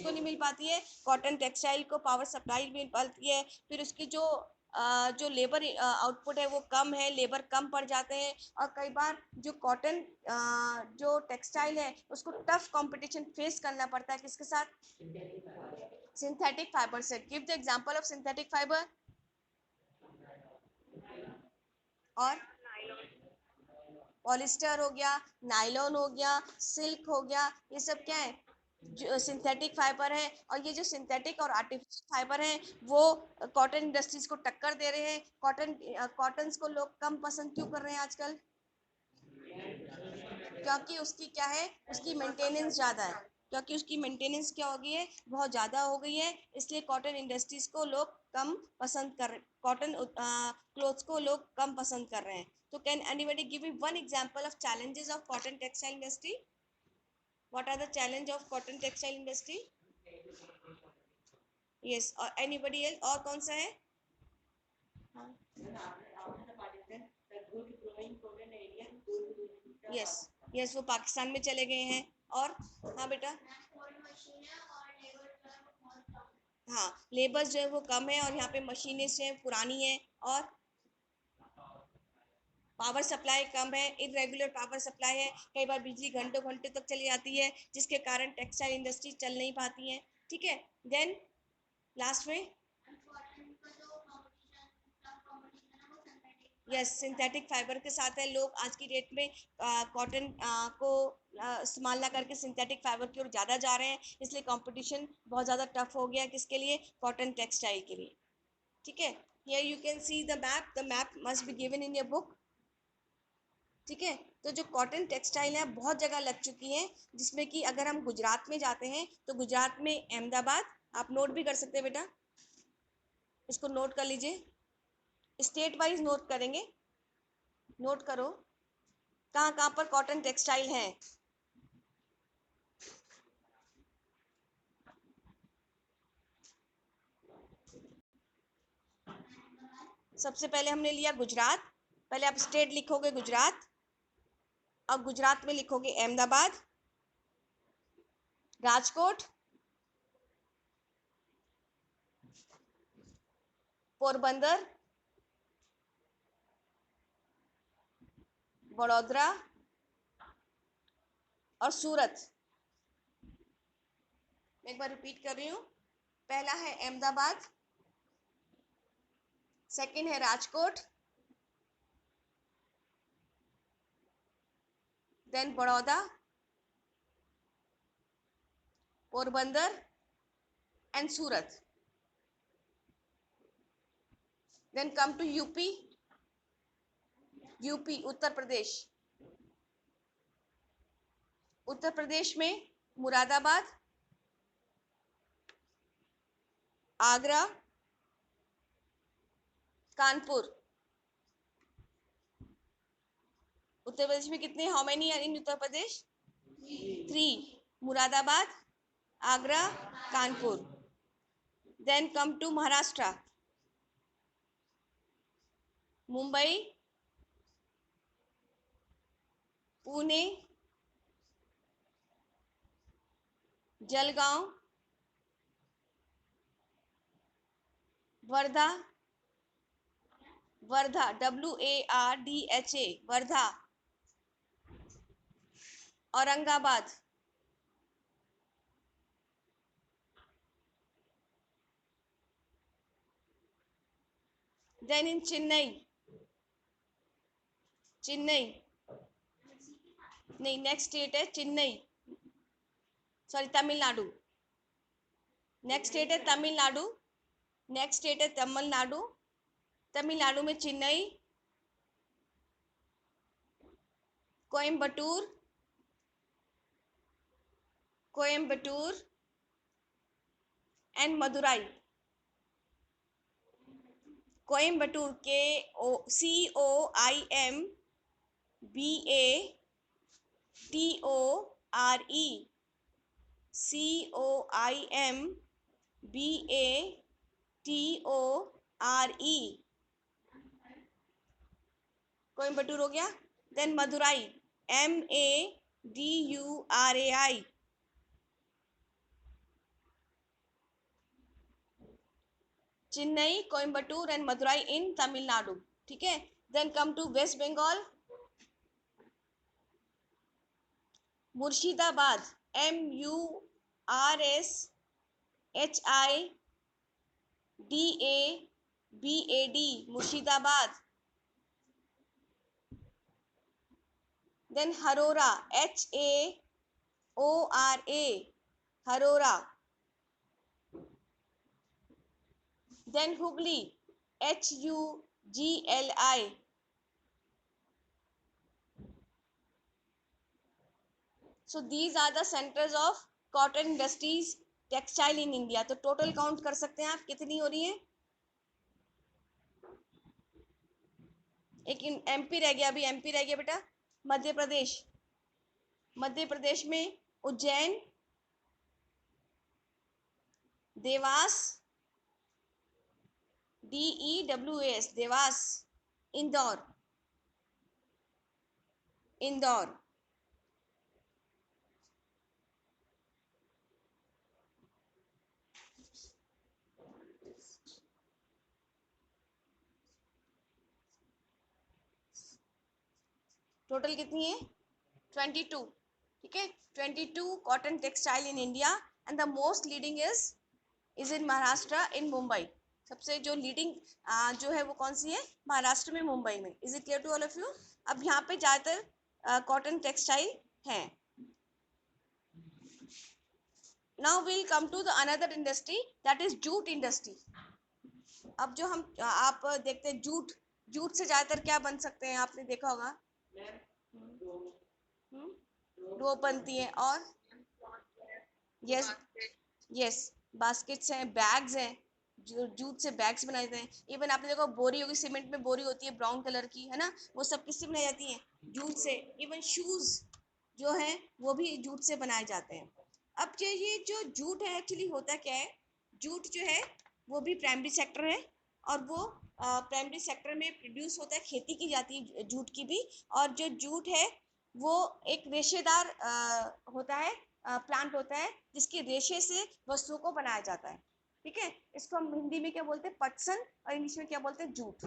किसको नहीं मिल पाती है? कॉटन टेक्सटाइल को पावर सप्लाई मिल पाती है। फिर उसकी जो लेबर आउटपुट है वो कम है, लेबर कम पड़ जाते हैं, और कई बार जो कॉटन जो टेक्सटाइल है उसको टफ कंपटीशन फेस करना पड़ता है। किसके साथ? सिंथेटिक फाइबर से। Give the example of synthetic fibre. और पॉलिस्टर हो गया, नायलॉन हो गया, सिल्क हो गया, ये सब क्या है? जो सिंथेटिक फाइबर है। और ये जो सिंथेटिक और आर्टिफिशियल फाइबर है वो कॉटन इंडस्ट्रीज को टक्कर दे रहे हैं। कॉटन्स को लोग कम पसंद क्यों कर रहे हैं आजकल? क्योंकि उसकी क्या है? उसकी मेंटेनेंस ज़्यादा है। क्योंकि उसकी मेंटेनेंस क्या हो गई है? बहुत ज़्यादा हो गई है, इसलिए कॉटन इंडस्ट्रीज को लोग कम पसंद कर कॉटन क्लोथ्स को लोग कम पसंद कर रहे हैं। तो can anybody give me one example of challenges of cotton textile industry? What are the challenge of cotton textile industry? Yes, और एनीबडी एल्स? और कौन सा है? यस, यस, वो पाकिस्तान में चले गए हैं। और हाँ बेटा, हाँ, लेबर्स जो है वो कम है, और यहाँ पे मशीनें जो है पुरानी है, और पावर सप्लाई कम है, इरेगुलर पावर सप्लाई है। कई बार बिजली घंटों घंटे तक चली जाती है, जिसके कारण टेक्सटाइल इंडस्ट्री चल नहीं पाती है। ठीक है, देन लास्ट में, यस, सिंथेटिक फाइबर के साथ है। लोग आज की डेट में कॉटन को इस्तेमाल ना करके सिंथेटिक फाइबर की ओर ज़्यादा जा रहे हैं, इसलिए कंपटीशन बहुत ज़्यादा टफ हो गया। किसके लिए? कॉटन टेक्सटाइल के लिए। ठीक है, here you can see the map must be given in your book. ठीक है, तो जो कॉटन टेक्सटाइल है बहुत जगह लग चुकी हैं, जिसमें कि अगर हम गुजरात में जाते हैं तो गुजरात में अहमदाबाद, आप नोट भी कर सकते हैं बेटा, इसको नोट कर लीजिए, स्टेट वाइज नोट करेंगे। नोट करो कहाँ कहाँ पर कॉटन टेक्सटाइल है। सबसे पहले हमने लिया गुजरात। पहले आप स्टेट लिखोगे गुजरात, अब गुजरात में लिखोगे अहमदाबाद, राजकोट, पोरबंदर, वडोदरा और सूरत। मैं एक बार रिपीट कर रही हूँ। पहला है अहमदाबाद, सेकंड है Rajkot, then Baroda, Porbandar and Surat. Then come to UP. UP Uttar Pradesh. Uttar Pradesh में मुरादाबाद, आगरा, कानपुर। उत्तर प्रदेश में कितने, how many are in Uttar Pradesh? 3। Moradabad, Agra, Kanpur. Then come to Maharashtra. Mumbai, Pune, Jalgaon, Wardha, Wardha WARDHA, Wardha, Aurangabad, then in Chennai, Chennai नहीं, नेक्स्ट स्टेट है Chennai, sorry Tamil Nadu. Next state is Tamil Nadu, next state is Tamil Nadu. Tamil Nadu में Chennai, Coimbatore, Coimbatore and Madurai. Coimbatore COIMBATORE, COIMBATORE, Coimbatore हो गया। Then Madurai, MADURAI, Chennai, Coimbatore and Madurai in Tamil Nadu, ठीक है। Then come to West Bengal, Murshidabad, MURSHIDABAD, Murshidabad. Then Howrah, HAORA, Howrah. Then Hooghly, HUGLI। So these are the centers of cotton industries, textile in India। तो total count कर सकते हैं आप कितनी हो रही है। एक एमपी रह गया, अभी एमपी रह गया बेटा, मध्य प्रदेश। मध्य प्रदेश में उज्जैन, देवास, DEWAS, देवास। इंदौर, इंदौर। टोटल कितनी है 22, ठीक है। 22 cotton textile in India and the most leading is in Maharashtra, in Mumbai. सबसे जो लीडिंग जो है वो कौन सी है, महाराष्ट्र में, मुंबई में। Is it clear to all of you. अब यहाँ पे ज़्यादातर कॉटन टेक्सटाइल है। Now will come to the another industry, that is jute industry. अब जो हम आप देखते हैं जूट, जूट से ज़्यादातर क्या बन सकते हैं, आपने देखा होगा। रोप बनती है, और यस, यस, बास्केट्स हैं, बैग्स हैं, जो जूट से बैग्स बनाए जाते हैं। इवन आपने देखो बोरी होगी, सीमेंट में बोरी होती है ब्राउन कलर की, है ना, वो सब किससे बनाई जाती है, जूट से। इवन शूज जो है वो भी जूट से बनाए जाते हैं। अब ये जो जूट है, एक्चुअली होता क्या है, जूट जो है वो भी प्राइमरी सेक्टर है, और वो प्राइमरी सेक्टर में प्रोड्यूस होता है, खेती की जाती है जूट की भी। और जो जूट है वो एक रेशेदार होता है, प्लांट होता है, जिसकी रेशे से वस्तुओं को बनाया जाता है, ठीक है। इसको हम हिंदी में क्या बोलते हैं, पटसन, और इंग्लिश में क्या बोलते हैं, जूट,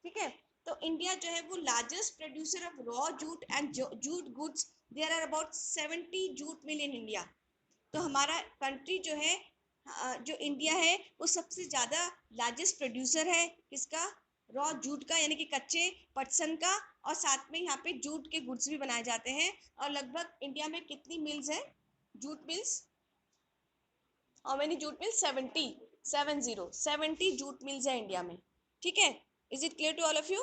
ठीक है। तो इंडिया जो है वो largest producer of raw jute and jute goods. There are about 70 jute mill in India. तो हमारा कंट्री जो है, जो इंडिया है, वो सबसे ज़्यादा लार्जेस्ट प्रोड्यूसर है किसका, रॉ जूट का, यानी कि कच्चे पटसन का। और साथ में यहाँ पे जूट के गुड्स भी बनाए जाते हैं। और लगभग इंडिया में कितनी मिल्स हैं, jute mills, how many jute mills, 70 jute mills है इंडिया में, ठीक है। Is it clear to all of you.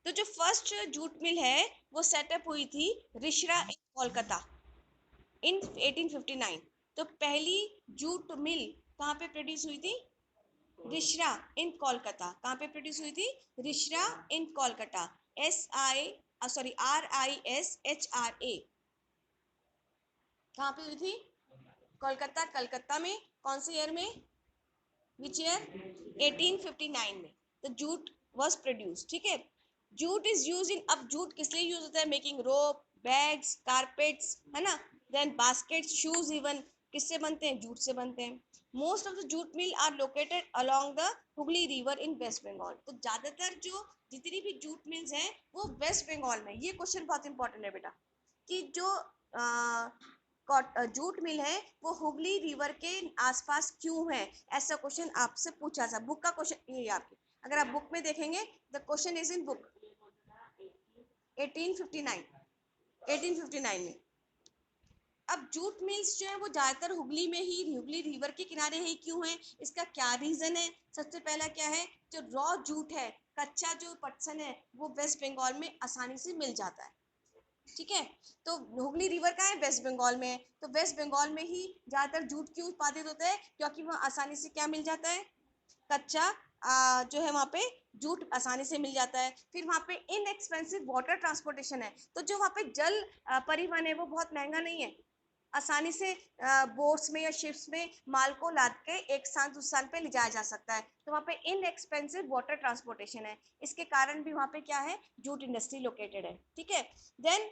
तो जो फर्स्ट जूट मिल है वो सेटअप हुई थी रिश्रा इन कोलकाता इन 1859। तो पहली जूट मिल कहाँ पे प्रोड्यूस हुई थी, रिश्रा इन कोलकाता। कहाँ पे प्रोड्यूस हुई थी, रिश्रा इन कोलकाता, RISHRA। कहाँ पे हुई थी, कोलकाता, कलकत्ता में। कौन से ईयर में, विच ईयर, 1859 में। तो जूट वॉज प्रोड्यूस, ठीक है। जूट इज यूज इन, अब जूट किस लिए यूज होता है, मेकिंग रोप, बैग्स, कारपेट्स, है ना। देन बास्केट, शूज, इवन किससे बनते हैं, जूट से बनते हैं। Most of the jute mill are located along the Hooghly river in West Bengal. तो ज्यादातर जो जितनी भी जूट मिल्स हैं वो वेस्ट बंगाल में। ये क्वेश्चन बहुत इंपॉर्टेंट है बेटा, कि जो जूट मिल है वो हुगली रिवर के आसपास क्यों है, ऐसा क्वेश्चन आपसे पूछा था। बुक का क्वेश्चन ये आपके, अगर आप बुक में देखेंगे, the question is in book 1859, 1859 में। अब जूट मिल्स जो है वो ज्यादातर हुगली में ही, हुगली रिवर के किनारे ही क्यों है, इसका क्या रीजन है। सबसे पहला क्या है, जो रॉ जूट है, कच्चा जो पटसन है, वो वेस्ट बंगाल में आसानी से मिल जाता है, ठीक है। तो हुगली रिवर कहाँ है, वेस्ट बंगाल में है। तो वेस्ट बंगाल में ही ज्यादातर जूट क्यों उत्पादित होता है, क्योंकि वहाँ आसानी से क्या मिल जाता है, कच्चा जो है वहाँ पे जूट आसानी से मिल जाता है। फिर वहाँ पे इनएक्सपेंसिव वाटर ट्रांसपोर्टेशन है। तो जो वहाँ पे जल परिवहन है वो बहुत महंगा नहीं है, आसानी से बोट्स में या शिप्स में माल को लाद के एक स्थान दूसरे स्थान पे ले जाया जा सकता है। तो वहाँ पे इनएक्सपेंसिव वाटर ट्रांसपोर्टेशन है, इसके कारण भी वहाँ पे क्या है, जूट इंडस्ट्री लोकेटेड है, ठीक है। देन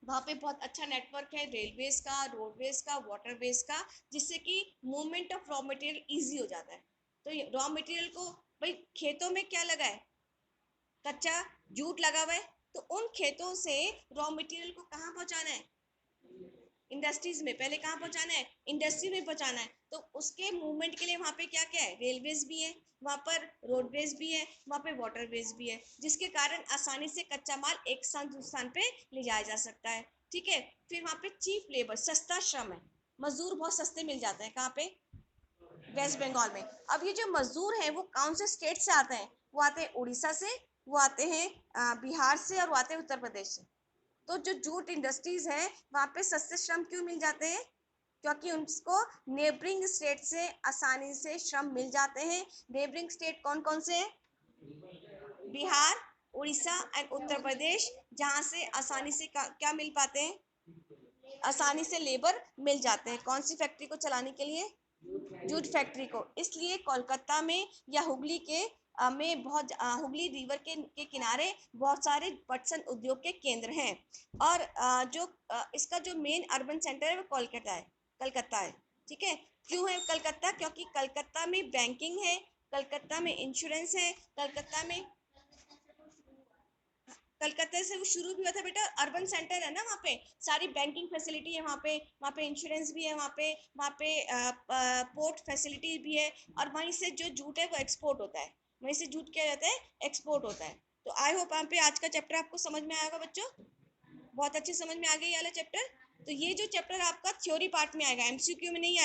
वहाँ पे बहुत अच्छा नेटवर्क है रेलवेज का, रोडवेज का, वाटरवेज का, जिससे कि movement of raw material easy हो जाता है। तो रॉ मटेरियल को, भाई खेतों में क्या लगा है, कच्चा जूट लगा हुआ है, तो उन खेतों से रॉ मटेरियल को कहाँ पहुंचाना है, इंडस्ट्रीज में। पहले कहाँ पहुंचाना है, इंडस्ट्री में पहुंचाना है। तो उसके मूवमेंट के लिए वहां पे क्या क्या है, रेलवेज भी है, वहां पर रोडवेज भी है, वहां पे वाटरवेज भी है, जिसके कारण आसानी से कच्चा माल एक स्थान दूसरे स्थान पे ले जाया जा सकता है। ठीक है। फिर वहां पे चीप लेबर, सस्ता श्रम है, मजदूर बहुत सस्ते मिल जाते हैं। कहाँ पे, वेस्ट बंगाल में। अब ये जो मजदूर हैं वो कौन से स्टेट से आते हैं, वो आते हैं उड़ीसा से, वो आते हैं बिहार से, और वो आते हैं उत्तर प्रदेश से। तो जो जूट इंडस्ट्रीज हैं वहाँ पे सस्ते श्रम क्यों मिल जाते हैं, क्योंकि उनको नेबरिंग स्टेट से आसानी से श्रम मिल जाते हैं। नेबरिंग स्टेट कौन कौन से हैं, बिहार, उड़ीसा एंड उत्तर प्रदेश, जहाँ से आसानी से क्या मिल पाते हैं, आसानी से लेबर मिल जाते हैं। कौन सी फैक्ट्री को चलाने के लिए, जूट फैक्ट्री को। इसलिए कोलकाता में या हुगली के में बहुत हुगली रिवर के किनारे बहुत सारे पटसन उद्योग के केंद्र हैं। और इसका जो मेन अर्बन सेंटर है वो कलकत्ता है। ठीक है। क्यों है कलकत्ता, क्योंकि कलकत्ता में बैंकिंग है, कलकत्ता में इंश्योरेंस है, कलकत्ता से वो शुरू भी हुआ था बेटा, अर्बन सेंटर है ना, वहाँ पे सारी बैंकिंग फैसिलिटी है, वहाँ पे इंश्योरेंस भी है, वहाँ पे पोर्ट फैसिलिटी भी है। और वहीं से जो जूट है वो एक्सपोर्ट होता है, वहीं से जूट किया जाता है, एक्सपोर्ट होता है। तो आई होप यहाँ पे आज का चैप्टर आपको समझ में आएगा बच्चों, बहुत अच्छे समझ में आ गया ये वाला चैप्टर। तो ये जो चैप्टर आपका थ्योरी पार्ट में आएगा, एमसीक्यू में नहीं आएगा।